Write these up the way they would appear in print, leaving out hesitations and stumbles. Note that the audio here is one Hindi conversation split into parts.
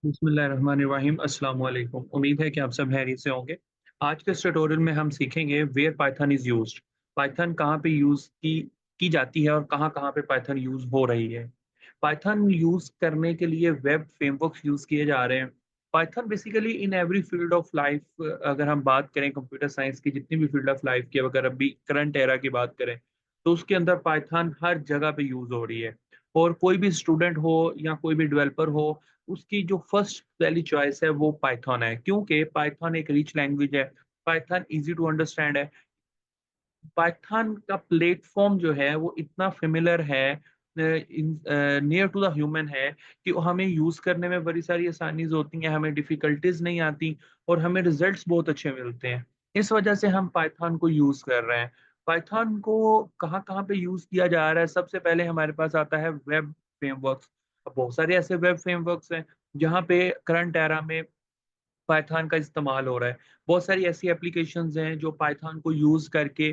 बिस्मिल्लाहिर्रहमानिर्रहीम अस्सलाम वालेकुम। उम्मीद है कि आप सब खैरियत से होंगे। आज के इस ट्यूटोरियल में हम सीखेंगे where python is used. Python कहाँ पे यूज़ की जाती है और कहाँ-कहाँ पे पाइथन यूज़ हो रही है। पाइथन यूज़ करने के लिए वेब फ्रेमवर्क्स यूज़ किए जा रहे हैं। Python basically in every field of life अगर हम बात करें कंप्यूटर साइंस की जितनी भी फील्ड ऑफ लाइफ की अगर अभी करंट एरा की बात करें, तो उसके अंदर पाइथन हर जगह पे यूज़ हो रही है। और कोई भी स्टूडेंट हो या कोई भी डेवलपर हो उसकी जो फर्स्ट पहली चॉइस है वो पाइथन है क्योंकि पाइथन एक रिच लैंग्वेज है, पाइथन ईज़ी टू अंडरस्टैंड है। पाइथन का प्लेटफ़ॉर्म जो है वो इतना फ़ैमिलियर है नियर टू द ह्यूमन है कि वो हमें यूज़ करने में बड़ी सारी आसानीज़ होती हैं, हमें डिफ़िकल्टीज़ नहीं आती और हमें रिज़ल्ट्स बहुत अच्छे मिलते हैं। इस वजह से हम पाइथन को यूज़ कर रहे हैं। पाइथन को कहाँ-कहाँ पे यूज़ किया जा रहा है, सबसे पहले हमारे पास आता है वेब फ्रेमवर्क्स। अब बहुत सारे ऐसे वेब फ्रेमवर्क्स हैं, जहाँ पे करंट एरा में पाइथन का इस्तेमाल हो रहा है। बहुत सारी ऐसी एप्लीकेशंस हैं जो पाइथन को यूज़ करके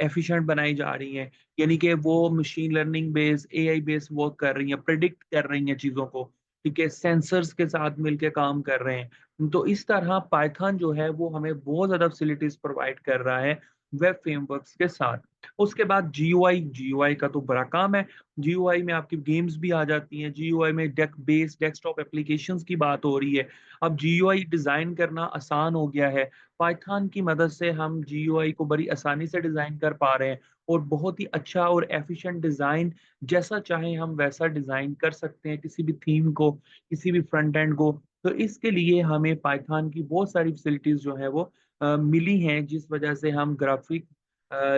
एफिशिएंट बनाई जा रही हैं। यानी कि वो machine learning based, AI based work कर रही हैं, प्रेडिक्ट कर रही हैं चीज़ों को, ठीक है? सेंसर्स के साथ मिलके काम कर रहे हैं। तो इस तरह पाइथन जो है वो हमें बहुत ज़्यादा फैसिलिटीज़ प्रोवाइड कर रहा है वेब फ्रेमवर्क्स के साथ। उसके बाद जीयूआई का तो बड़ा काम है। जीयूआई में आपकी गेम्स भी आ जाती हैं, जीयूआई में डेस्कटॉप एप्लीकेशंस की बात हो रही है। अब जीयूआई डिज़ाइन करना आसान हो गया है। पाइथन की मदद से हम जीयूआई को बड़ी आसानी से डिज़ाइन कर पा रहे हैं और बहुत ही अच्छा और एफ़िशिएंट डिज़ाइन जैसा चाहें हम वैसा डिज़ाइन कर सकते हैं किसी भी थीम को, किसी भी फ्रंट एंड को। तो इसके लिए हमें पाइथन की बहुत सारी फैसिलिटीज़ जो हैं वो मिली हैं जिस वजह से हम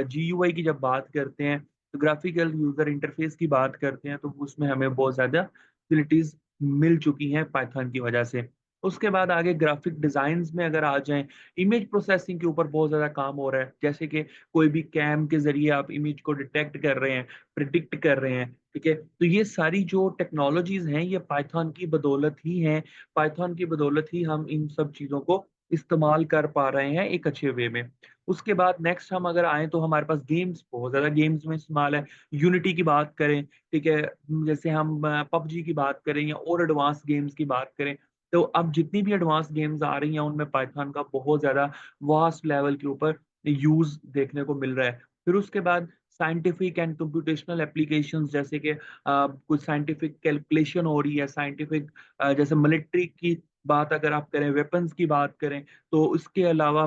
जीयूआई की जब बात करते हैं, तो ग्राफ़िकल यूज़र इंटरफ़ेस की बात करते हैं तो उसमें हमें बहुत ज़्यादा फैसिलिटीज़ मिल चुकी हैं पाइथन की वजह से। उसके बाद आगे ग्राफ़िक डिज़ाइन्स में अगर आ जाएँ, इमेज प्रोसेसिंग के ऊपर बहुत ज़्यादा काम हो रहा है। जैसे कि कोई भी कैम के ज़रिए आप इमेज को डिटेक्ट कर रहे हैं, प्रिडिक्ट कर रहे हैं, ठीक है? तो ये सारी जो टेक्नोलॉज़ीज़ हैं, ये पाइथन की बदौलत ही हैं। पाइथन की बदौलत ही हम इन सब चीज़ों को इस्तेमाल कर पा रहे हैं एक अच्छे वे में। उसके बाद नेक्स्ट हम अगर आएँ तो हमारे पास गेम्स बहुत ज़्यादा गेम्स में इस्तेमाल है। यूनिटी की बात करें, ठीक है? जैसे हम पबजी की बात करें या और एडवांस गेम्स की बात करें, तो अब जितनी भी एडवांस गेम्स आ रही हैं, उनमें पाइथन का बहुत ज़्यादा वास्ट लेवल के ऊपर यूज़ देखने को मिल रहा है। फिर उसके बाद साइंटिफिक एंड कंप्यूटेशनल एप्लीकेशंस जैसे कि कुछ साइंटिफिक कैलकुलेशन हो रही है, साइंटिफिक जैसे मिलिट्री की बात अगर आप करें, वेपन्स की बात करें, तो इसके अलावा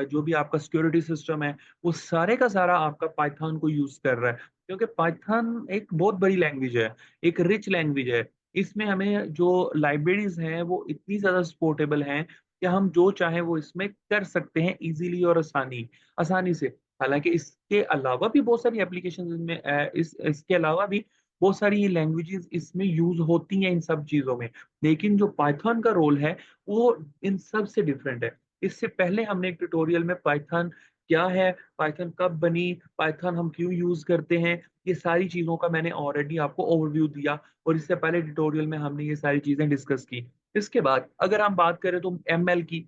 जो भी आपका सिक्योरिटी सिस्टम है, वो सारे का सारा आपका पाइथन को यूज़ कर रहा है। क्योंकि पाइथन एक बहुत बड़ी लैंग्वेज है, एक रिच लैंग्वेज है। इसमें हमें जो लाइब्रेरीज़ हैं, वो इतनी ज़्यादा सपोर्टेबल हैं कि हम जो चाहें वो इसमें कर सकते हैं ईज़िली और आसानी से। हालाँकि इसके अलावा भी बहुत सारी एप्लीकेशंस इनमें इसके अलावा भी बहुत सारी लैंग्वेजेज़ इसमें यूज़ होती हैं इन सब चीज़ों में। लेकिन जो पाइथन का रोल है, वो इन सब से डिफरेंट है। इससे पहले हमने एक ट्यूटोरियल में पाइथन क्या है, पाइथन कब बनी, पाइथन हम क्यों यूज़ करते हैं, ये सारी चीज़ों का मैंने ऑलरेडी आपको ओवरव्यू दिया और इससे पहले ट्यूटोरियल में हमने ये सारी चीज़ें डिस्कस की। इसके बाद अगर हम बात करें तो एमएल की,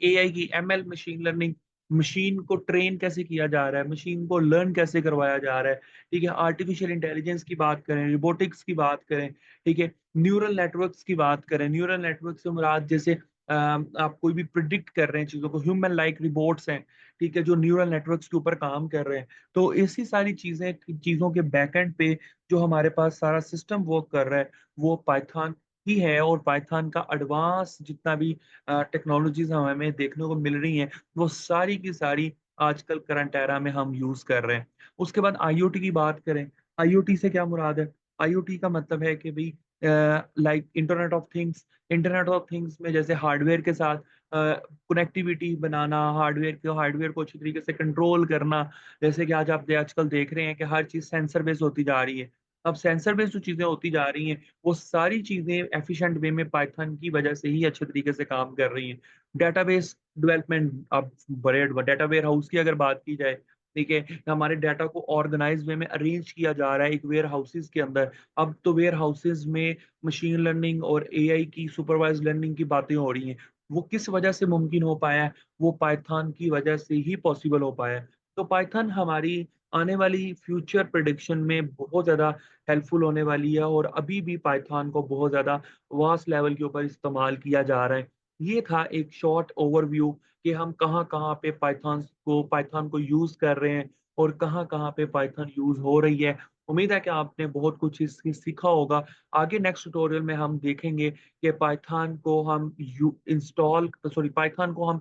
एआई की, एमएल मशीन लर्निंग, मशीन को ट्रेन कैसे किया जा रहा है, मशीन को लर्न कैसे करवाया जा रहा है, ठीक है? आर्टिफिशियल इंटेलिजेंस की बात करें, रोबोटिक्स की बात करें, ठीक है? न्यूरल नेटवर्क्स की बात करें, न्यूरल नेटवर्क से मुराद जैसे आप कोई भी प्रिडिक्ट कर रहे हैं चीज़ों को, ह्यूमन लाइक रोबोट्स हैं, ठीक है? जो न्यूरल नेटवर्क्स के ऊपर काम कर रहे हैं। तो ऐसी सारी चीज़ों के बैकएंड पे जो हमारे पास सारा सिस्टम वर्क कर रहा है, वो पाइथन ही है और पाइथन का एडवांस जितना भी टेक्नोलॉजीज़ हमें देखने को मिल रही हैं, वो सारी की सारी आजकल करंट एरा में हम यूज़ कर रहे हैं। उसके बाद आईओटी की बात करें, आईओटी से क्या मुराद है? आईओटी का मतलब है कि भई लाइक इंटरनेट ऑफ थिंग्स में जैसे हार्डवेयर के साथ कनेक्टिविटी बनाना, हार्डवेयर को अच्छी तरीके से कंट्रोल करना। जैसे कि आजकल देख रहे हैं कि हर चीज़ सेंसर बेस्ड होती जा रही है। अब सेंसर बेस्ड जो चीज़ें होती जा रही हैं, वो सारी चीज़ें एफ़िशिएंट वे में पाइथन की वजह से ही अच्छे तरीके से काम कर रही हैं। डेटाबेस डेवलपमेंट अब बड़े डेटा वेयरहाउस की अगर बात की जाए, ठीक है? हमारे डेटा को ऑर्गनाइज़ वे में अरेंज किया जा रहा है एक वेयरहाउसेज़ के अंदर। अब तो वेयरहाउसेज़ में मशीन लर्निंग और एआई की सुपरवाइज़्ड लर्निंग की बातें हो रही हैं। वो किस वजह से मुमकिन हो पाया है? वो पाइथन की वजह से ही पॉसिबल हो पाया है। तो पाइथन हमारी आने वाली फ्यूचर प्रेडिक्शन में बहुत ज़्यादा हेल्पफुल होने वाली है और अभी भी पाइथन को बहुत ज़्यादा वास्ट लेवल के ऊपर इस्तेमाल किया जा रहा है। ये था एक शॉर्ट ओवरव्यू कि हम कहाँ-कहाँ पे पाइथन को यूज़ कर रहे हैं और कहाँ-कहाँ पे पाइथन यूज़ हो रही है। उम्मीद है कि आपने बहुत कुछ इससे सीखा होगा। आगे नेक्स्ट ट्यूटोरियल में हम देखेंगे कि पाइथन को हम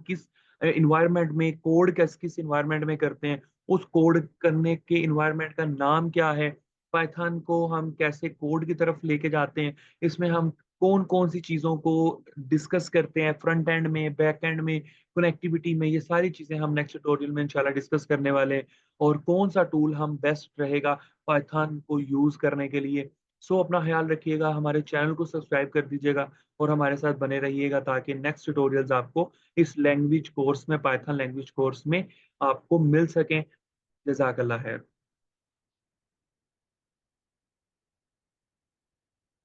किस एनवायरनमेंट में कोड किस एनवायरनमेंट में करते हैं, उस कोड करने के एनवायरनमेंट का नाम क्या है, पाइथन को हम कैसे कोड की तरफ लेके जाते हैं, इसमें हम कौन-कौन सी चीज़ों को डिस्कस करते हैं फ्रंट एंड में, बैक एंड में, कनेक्टिविटी में, ये सारी चीज़ें हम नेक्स्ट ट्यूटोरियल में इंशाल्लाह डिस्कस करने वाले हैं और कौन-सा टूल हम बेस्ट रहेगा पाइथन को यूज़ करने के लिए। सो अपना ख़्याल रखिएगा, हमारे चैनल को सब्सक्राइब कर दीजिएगा और हमारे साथ बने रहिएगा ताकि नेक्स्ट ट्यूटोरियल्स आपको इस लैंग्वेज कोर्स में पाइथन लैंग्वेज कोर्स में आपको मिल सकें। जज़ाकल्लाह खैर।